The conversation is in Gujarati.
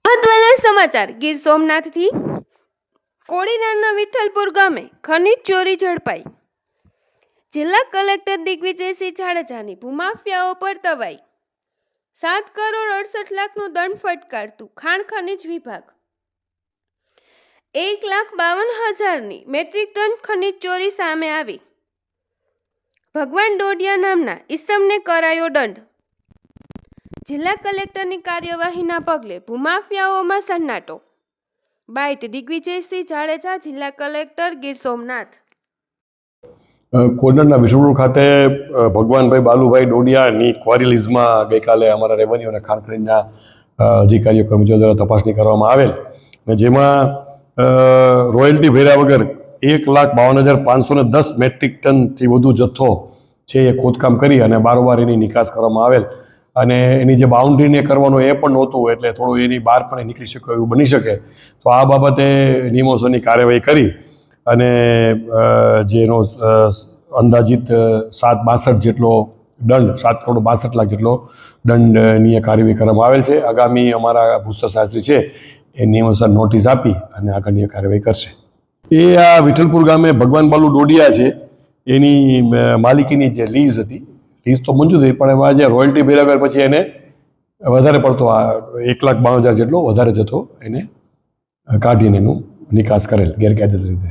મહત્વના સમાચાર ગીર સોમનાથથી કોડીનારના વિઠ્ઠલપુર ગામે ખનીજ ચોરી ઝડપાઈ। જિલ્લા કલેક્ટર દિગ્વિજયસિંહ જાડેજાની ભૂમાફિયાઓ પર તવાઈ। 7 કરોડ 68 લાખનો દંડ ફટકારતું ખાણ ખનીજ વિભાગ। 1,52,000ની મેટ્રિક ટન ખનીજ ચોરી સામે આવી। ભગવાન ડોડિયા નામના ઈસમને કરાયો દંડ। જિલ્લા કલેક્ટરની કાર્યવાહીના પગલે ભૂમાફિયાઓમાં સન્નાટો। બાઇટ દિગ્વિજયસિંહ જાડેજા, જિલ્લા કલેક્ટર, ગીર સોમનાથ। કોડનરના વિષ્ણુપુર ખાતે ભગવાનભાઈ બાલુભાઈ ડોડિયાની ક્વારી લીઝમાં ગઈકાલે અમારા રેવન્યુ અને ખાણ ખનીજના અધિકારીઓ કર્મચારીઓ દ્વારા તપાસણી કરવામાં આવેલ, જેમાં રોયલ્ટી ભર્યા વગર 1,52,510 મેટ્રિક ટનથી વધુ જથ્થો છે એ ખોદકામ કરી અને બારોબાર એની નિકાસ કરવામાં આવેલ। અને એની જે બાઉન્ડ્રીને કરવાનો એ પણ નહોતું, એટલે થોડું એની બહાર પણ નીકળી શકે એવું બની શકે, તો આ બાબતે નિયમોસરની કાર્યવાહી કરી અને જેનો અંદાજિત 7,62 જેટલો દંડ, 7 કરોડ 62 લાખ જેટલો દંડનીય કાર્યવાહી કરવામાં આવેલ છે। આગામી અમારા ભૂસ્તર શાસ્ત્રી છે એ નિયમોસર નોટિસ આપી અને આગળની કાર્યવાહી કરશે। એ આ વિઠ્ઠલપુર ગામે ભગવાન બાલુ ડોડિયા છે એની માલિકીની જે લીઝ હતી, લીઝ તો મંજૂર થઈ, પણ એમાં જે રોયલ્ટી ભર્યા પછી એને વધારે પડતો આ 1,52,000 જેટલો વધારે જથ્થો એને કાઢીને એનું નિકાસ કરેલ ગેરકાયદેસર રીતે।